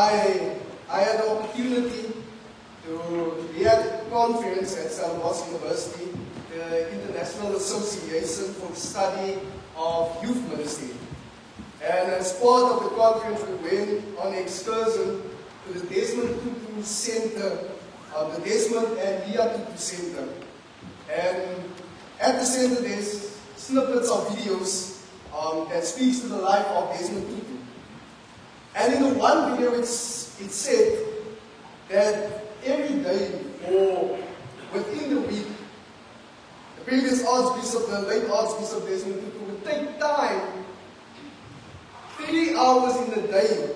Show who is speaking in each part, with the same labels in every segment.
Speaker 1: I had the opportunity to be at a conference at Stellenbosch University, the International Association for the Study of Youth Ministry. And as part of the conference, we went on an excursion to the Desmond Tutu Center, the Desmond and Leah Tutu Center. And at the center, there's snippets of videos that speaks to the life of Desmond Tutu. And in the one video, it said that every day or within the week, the previous Archbishop, the late Archbishop Desmond Tutu, would take time, 3 hours in the day.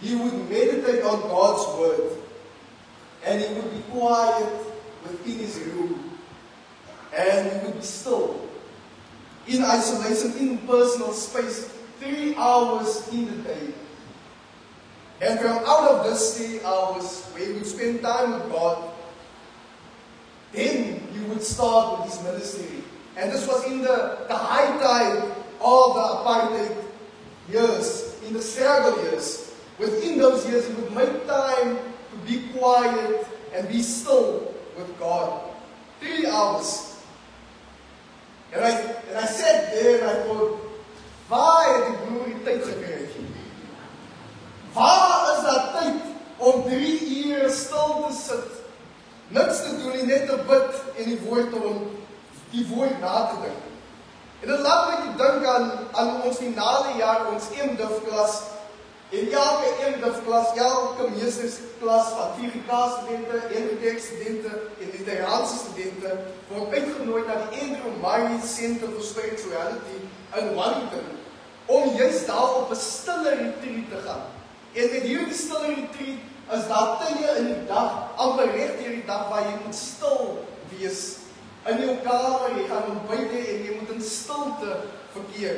Speaker 1: He would meditate on God's word, and he would be quiet within his room, and he would be still, in isolation, in personal space, 3 hours in the day. And from out of this 3 hours, where he would spend time with God, then he would start with his ministry. And this was in the high tide of the apartheid years, in the struggle years. Within those years, he would make time to be quiet and be still with God. 3 hours. And I sat there and I thought, waar het die broer die tyd gekry? Waar is dat tyd om 3 uur stil te sit, niks te doen, net te bid en die woord na te dink? En dit laat my dink aan ons finale jaar, ons MDiv klas. En elke MDiv klas, elke meestersklas van 4K studente, NGTek studente en literaanse studente word uitgenooi na die Andrew Murray Center for Spirituality in Wellington, om juist daar op 'n stille retreat te gaan. En met hierdie stille retreat is daar tye in die dag, amper reg deur die dag, waar jy moet stil wees. In jou kamer, jy gaan ontbyt en jy moet in stilte verkeer.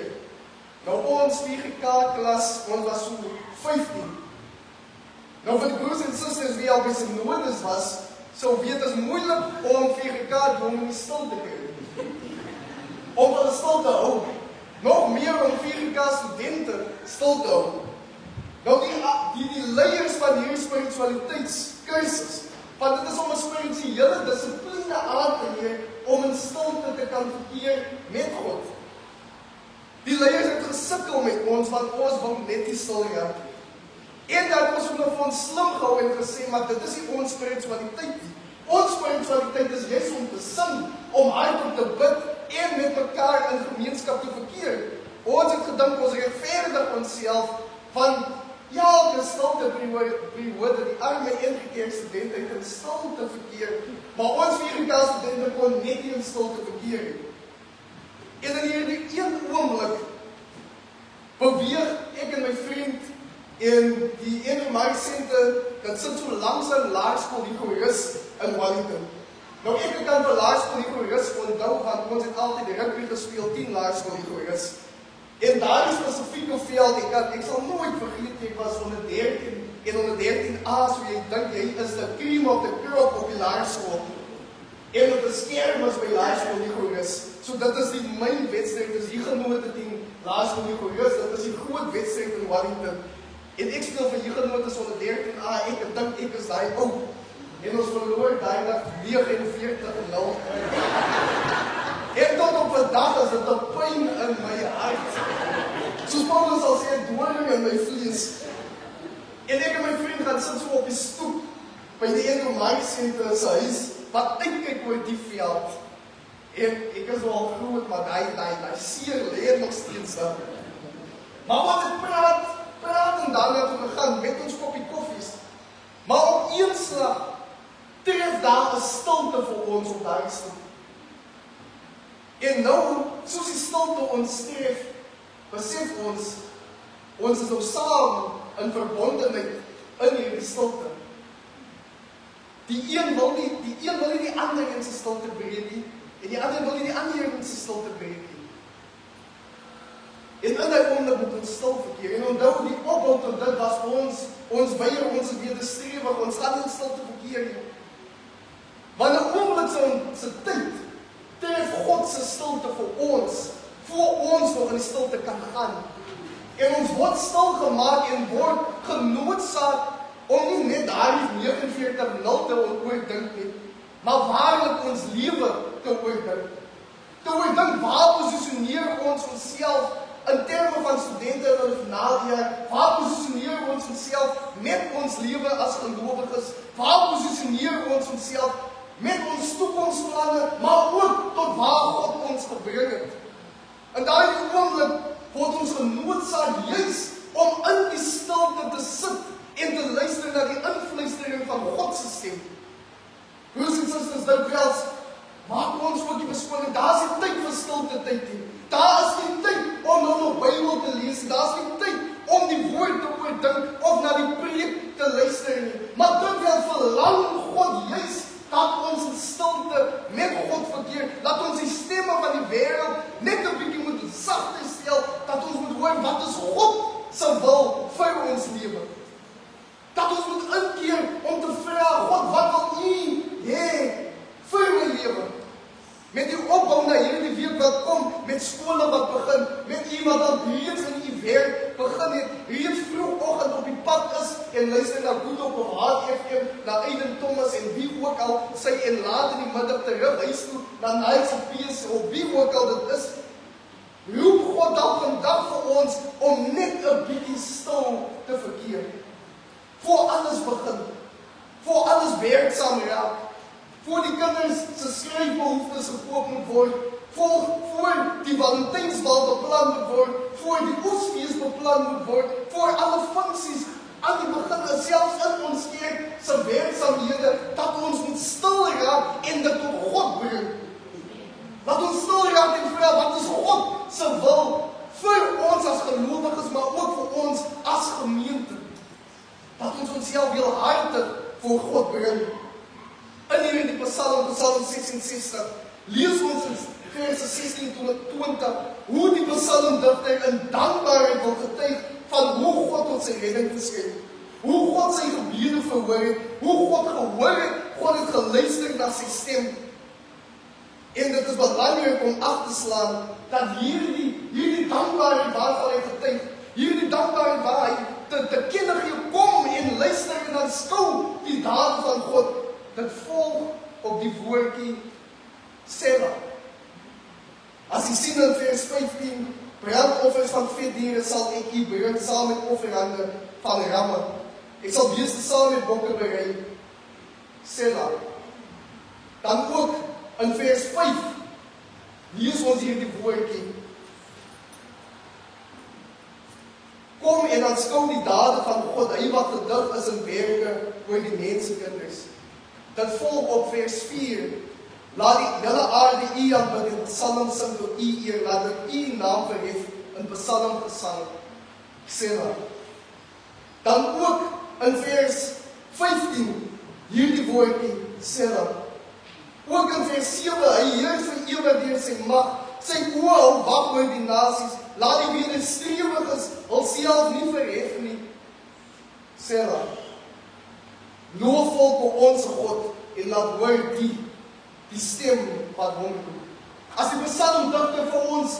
Speaker 1: Nou ons 4K klas, ons was so 15. Nou vir die broers en susters wie al by synodes was, sou weet is moeilik om 4K dwong in die stil te kry. Om hulle stil te hou. Nog meer om 4K studente stil te hou. Nou die leiers van hierdie spiritualiteitskursus, want dit is om 'n spirituele dissipline aan te leer om in stilte te kan verkeer met God. Die leiers het gesukkel met ons, want ons wil net die stil raak. En dat ons ook nog vir ons slim gehou en gesê, maar dit is nie ons spiritualiteit nie. Ons spiritualiteit is juist om te sing, om hardop te bid en met mekaar in gemeenskap te verkeer. Ons het gedink ons regverdig onsself van elke stilte periode, die arme NGTek studente het in stilte verkeer, maar ons 4K studente kon net nie in stilte verkeer. En in hierdie een oomblik beweeg ek en my vriend in die Andrew Murray Center, dat sit so langs aan Laerskool Ligoris in Wellington. Nou ek kan vir Laerskool Ligoris onthou, want ons het altyd rugby gespeel, 10 Laerskool Ligoris. En daar is spesifieke veld, ek sal nooit vergeet, ek was onder 13 en onder 13A, so jy dink jy is the cream of the crop op die Laerskool. En op die skerm is by Laerskool Ligoris. So dit is die myn wedstryd, dis die genote teen Laerskool Ligoris, dit is die groot wedstryd in Wellington. En ek speel vir genote onder 13A, ek dink ek is daai ou. En ons verloor daai dag 49-0. En tot op vandag is dit 'n pyn in my hart. Soos Paulus sal sê, 'n doring in my vlees. En ek en my vriend gaan sit so op die stoep by die Andrew Murray Center se huis, wat uitkyk oor die veld. En ek is al groot, maar daai seer lê nog steeds daar. Maar wat ek praat en dan het ons gegaan met ons koppie koffies. Maar op een slag tref daar 'n stilte vir ons op daai stoep. En nou, soos die stilte ons tref, besef ons is nou saam in verbondenheid in hierdie stilte. Die een wil nie die ander een se stilte breek nie, en die ander wil nie die ander een se stilte breek nie. En in die oomblik moet ons stil verkeer. En onthou, die opbouw tot dit was ons weier, ons wederstrewig, ons gaan in stilte verkeer nie. Maar in die oomblik se tyd, tref God se stilte vir ons, voor ons nog in die stilte kan gaan. En ons word stil gemaak en word genoodsaak om nie net daardie 49:0 te oordink nie, maar waarlik ons lewe te oordink. Te oordink waar posisioneer ons onsself in terme van studente in hulle finaaljaar, waar posisioneer ons onsself met ons lewe as gelowiges, waar posisioneer ons onsself met ons toekomsplanne, maar ook tot waar God ons gebring het. In daardie oomblik word ons genoodsaak juis om in die stilte te sit en te luister na die invluistering van God se stem. Broers en susters, dikwels maak ons ook die beskoning, daar is nie tyd vir stilte tyd nie. Daar is nie tyd om nou nog Bybel te lees, daar is nie tyd om die woord te oordink of na die preek te luister nie. Maar dikwels verlang God juis dat ons in stilte met God verkeer, dat ons die stemme van die wêreld net 'n bietjie moet sagter stel, dat ons moet hoor wat is God se wil vir ons lewe. Dat ons moet inkeer om te vra, God, wat wil U hê vir my lewe? Met die opbou na hierdie week wat kom, met skole wat begin, met U wat al reeds in U werk begin het, reeds vroegoggend op die pad is en luister na Goedop of HFM, na Aiden Thomas en wie ook al sy en laat in die middag terug huis toe, na Niles of Piers of wie ook al dit is, roep God dan vandag vir ons om net 'n bietjie stil te verkeer. Voor alles begin, voor alles werksaam raak, voor die kinders se skryfbehoeftes gekoop moet word, voor die Valentynsbal beplan moet word, voor die oesfees beplan moet word, voor alle funksies aan die begin, selfs in ons kerk se werksaamhede, dat ons moet stil raak en dit tot God bring. Laat ons stil raak en vra, wat is God se wil vir ons as gelowiges, maar ook vir ons as gemeente? Dat ons onsself heelhartig voor God bring. In hierdie Psalm 66, lees ons in verse 16 tot 20, hoe die psalmdigter in dankbaarheid wil getuig van hoe God ons sy redding geskenk, hoe God sy gebede verhoor het, hoe God gehoor het, God het geluister na sy stem. En dit is belangrik om af te slaan, dat hierdie dankbaarheid waarvan hy getuig, hierdie dankbaarheid waar hy te kenne gee, kom en luister en aanskou die dade van God, dit volg op die woordjie Selah. As jy sien in vers 15, brandoffers van vetdiere sal ek u bring saam met offerande van ramme. Ek sal beeste saam met bokke berei. Selah. Dan ook in vers 5, lees ons hierdie woordjie. Kom en aanskou die dade van God, hy wat gedig is in werke oor die mensekinders. Dit volg op vers 4. Laat die hele aarde U aanbid en psalm sing tot U eer, laat dit U naam verhef in psalmgesang. Selah. Dan ook in vers 15 hierdie woordjie Selah. Ook in vers 7, hy heers vir ewig deur sy mag, sy oë hou wag oor die nasies, laat die wederstrewiges hulself nie verhef nie. Selah. Loof volk ons God en laat hoor die stem wat hom roep. As die psalmdigter vir ons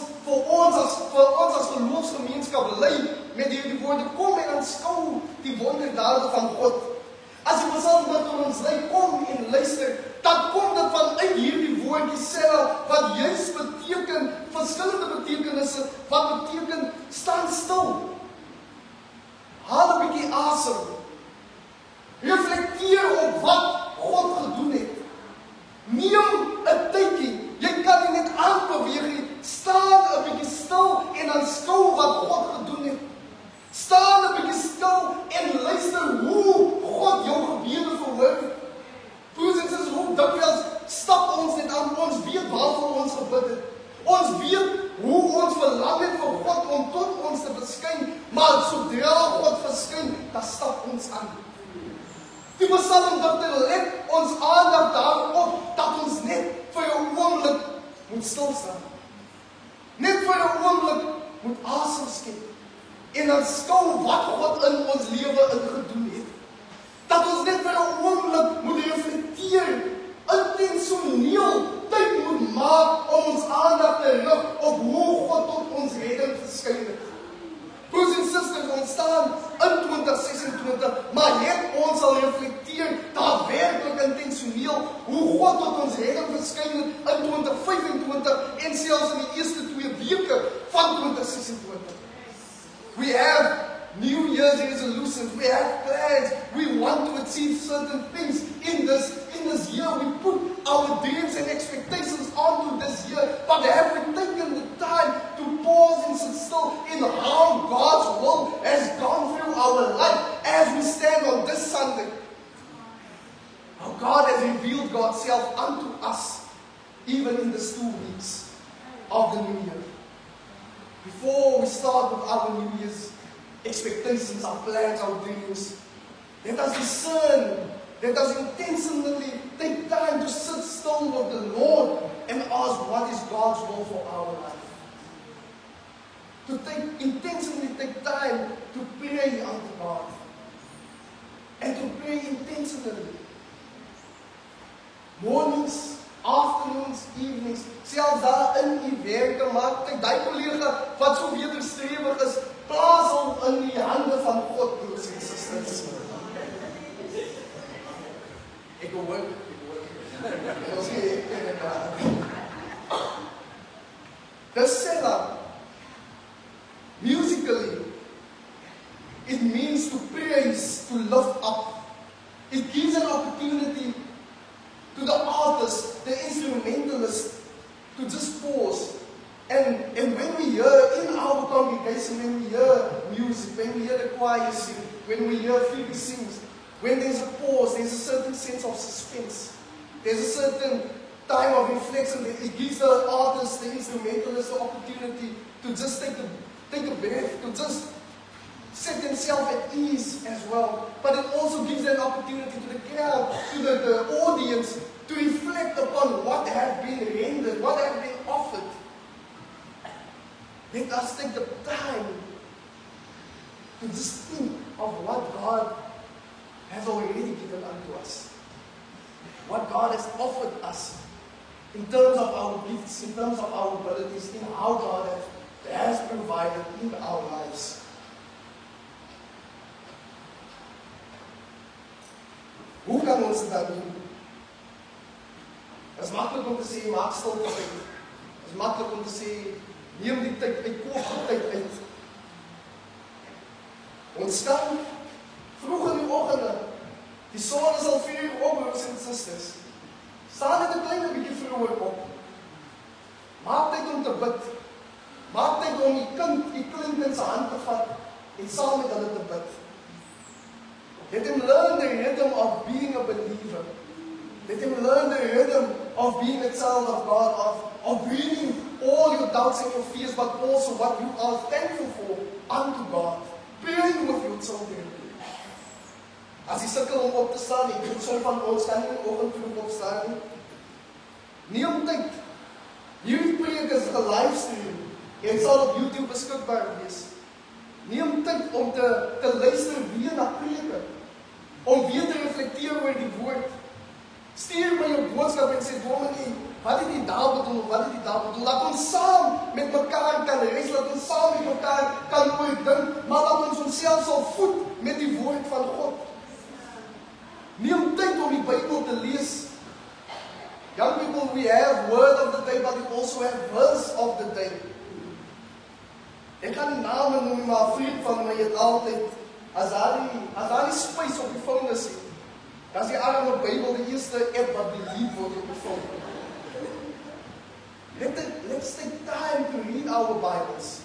Speaker 1: as geloofsgemeenskap lei met hierdie woorde, kom en aanskou die wonderdade van God. As die psalmdigter ons lei, kom en luister, dan kom dit vanuit hierdie woordjie Selah, wat juis beteken, verskillende betekenisse, wat beteken, staan stil. Haal 'n bietjie asem. Reflekteer op wat God gedoen het. Neem 'n tydjie. Jy kan nie net aanbeweeg nie. Staan 'n bietjie stil en aanskou wat God gedoen het. Staan 'n bietjie stil en luister hoe God jou gebede verhoor het. Broers en susters, hoe dikwels stap ons net aan, ons weet waarvoor ons gebid het. Ons weet hoe ons verlang het vir God om tot ons te verskyn, maar sodra God verskyn, dan stap ons aan. Die psalmdigter let ons aandag daarop dat ons net vir 'n oomblik moet stil staan. Net vir 'n oomblik moet asem skep en aanskou wat God in ons lewe ingedoen het. Dat ons net vir 'n oomblik moet reflekteer, intentioneel tyd moet maak om ons aandag te rig op hoe God tot ons redding verskyn het. Broers maar net ons sal reflekteer daadwerklik intentioneel hoe God tot ons redding verskyn het in 2025 en selfs in die eerste 2 weke van 2026. We have New Year's resolutions, we have plans, we want to achieve certain things in this year. We put our dreams and expectations onto this year, but have we taken the time to pause and sit still in how God's will has gone through our life as we stand on this Sunday? How God has revealed God's self unto us, even in these 2 weeks of the new year. Before we start with our New Year's expectations, our plans, our dreams, let us discern, let us intentionally take time to sit still with the Lord and ask what is God's will for our life. To intentionally take time to pray unto God. And to pray intentionally. Mornings, afternoons, evenings, selfs daar in die werk te maak. Kyk, die collega wat so wederstrewig is, plaas hom in die hande van God, broers en susters. Ek hoor. Ons the setup, musically, it means to praise, to lift up. It gives an opportunity to the artist, the instrumentalist, to just pause. And when we hear in our congregation, when we hear music, when we hear the choir sing, when we hear Phoebe sings, when there's a pause, there's a certain sense of suspense. There's a certain time of reflection. It gives the artist, the instrumentalist, the opportunity to just take a breath, to just set themselves at ease as well. But it also gives an opportunity to the crowd, to the audience, to reflect upon what has been rendered, what has been offered. Let us take the time to just think of what God has already given unto us. What God has offered us in terms of our gifts, in terms of our abilities, in how God has provided in our lives. Hoe kan ons dit dan doen? Het is makkelijk om te sê, maak stilte uit. Het is makkelijk om te sê, neem die tyd uit, koop die tyd uit. Ons staan vroeg in die oggende. Die son is al 4 uur op, broers en susters. Staan net 'n klein bietjie vroeër op. Maak tyd om te bid. Maak tyd om die kind in sy hand te vat en saam met hulle te bid. Let him learn the rhythm of being a believer. Let him learn the rhythm of being a child of God, of bringing all your doubts and your fears, but also what you are thankful for unto God. Praying with your children. As jy sukkel om op te staan, ek weet som van ons kan nie in die oggend vroeg opstaan nie. Neem tyd. Hierdie preek is gelivestream en sal op YouTube beskikbaar wees. Neem tyd om te luister weer na preke, om weer te reflekteer oor die woord. Stuur my jou boodskap en sê, dominee, wat het jy daar bedoel, wat het jy daar bedoel? Laat ons saam met mekaar kan reis, laat ons saam met mekaar kan oordink, maar laat ons onsself sal voed met die woord van God. Neem tyd om die Bybel te lees. Young people, we have word of the day, but we also have verse of the day. Ek kan die name noem, maar 'n vriend van my het altyd, as daar die space op die phone is, dan is die arme Bybel die eerste app wat delete word op die phone. Let's take time to read our Bibles.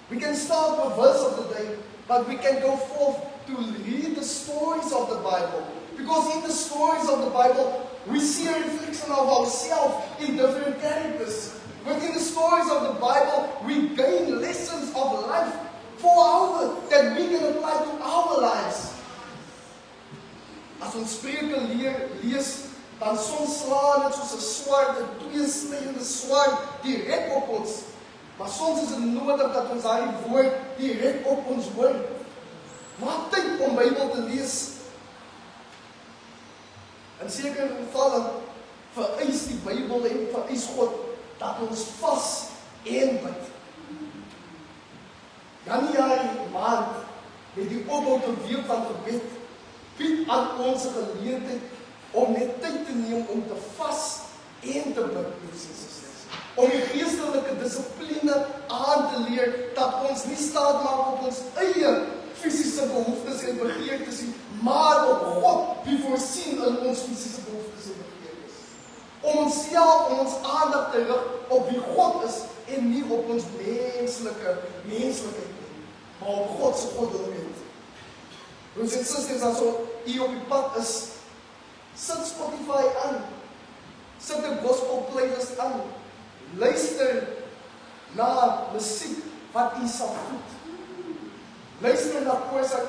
Speaker 1: We can start with verse of the day, but we can go forth to read the stories of the Bible. Because in the stories of the Bible, we see a reflection of ourselves in different characters. Within the stories of the Bible, we gain lessons of life that we can apply to our lives. As ons Spreuke lees, dan soms slaan dit soos 'n swaard, 'n tweesnydende swaard direk op ons. Maar soms is dit nodig dat ons daai woord direk op ons hoor. Maak tyd om Bybel te lees. In sekere gevalle vereis die Bybel en vereis God dat ons vas en bid. Januarie maand met die opbou tot week van gebed, bied aan ons 'n geleentheid om net tyd te neem om te vas en te bid, broers en susters. Om die geestelike dissipline aan te leer, dat ons nie staat maak op ons eie fisiese behoeftes en begeertes nie, maar op God, wie voorsien in ons fisiese behoeftes en begeertes. Om onsself, om ons aandag te rig op wie God is, en nie op ons menslikheid nie, maar op God se goddelikheid. Broers en susters, as u op die pad is, sit Spotify aan, sit 'n gospel playlist aan, luister na musiek wat u sal voed. Luister na koorsang,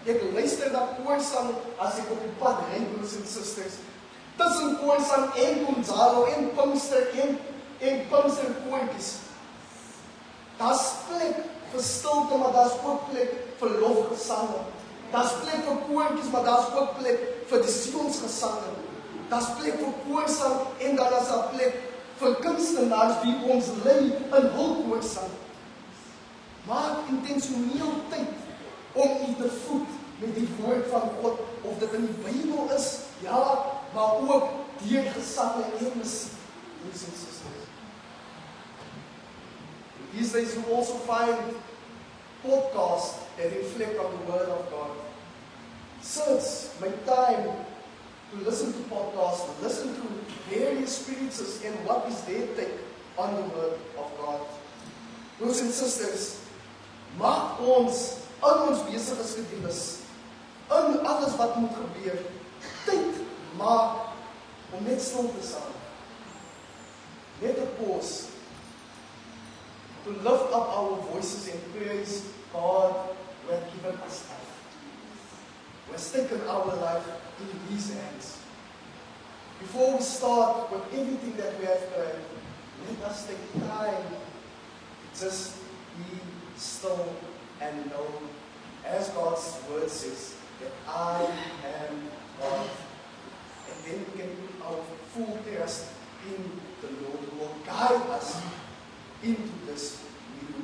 Speaker 1: ek luister na koorsang as ek op die pad ry, broers en susters. Tussen koorsang en Gonzalo en Pinkster en Pinkster koortjies. Daar's plek vir stilte, maar daar's ook plek vir lofgesange. Daar's plek vir koortjies, maar daar's ook plek vir die sielsgesange. Daar's plek vir koorsang en dan is daar plek vir kunstenaars wie ons lei in hul koorsang. Maak intentioneel tyd om u te voed met die woord van God, of dit in die Bybel is, ja, maar ook deur gesange en musiek. Broers en susters. These days you also find podcasts that reflect on the Word of God. Search my time to listen to podcasts, to listen to various experiences and what is their take on the Word of God. Broers en susters, maak ons in ons besige skedules, in alles wat moet gebeur, tyd maak om net stil te staan. Net 'n pause to lift up our voices and praise God who has given us life, who has taken our life in His hands. Before we start with everything that we have heard, let us take time to just be still and know, as God's word says, that I am God. And then we can put our full trust in the Lord who will guide us into this new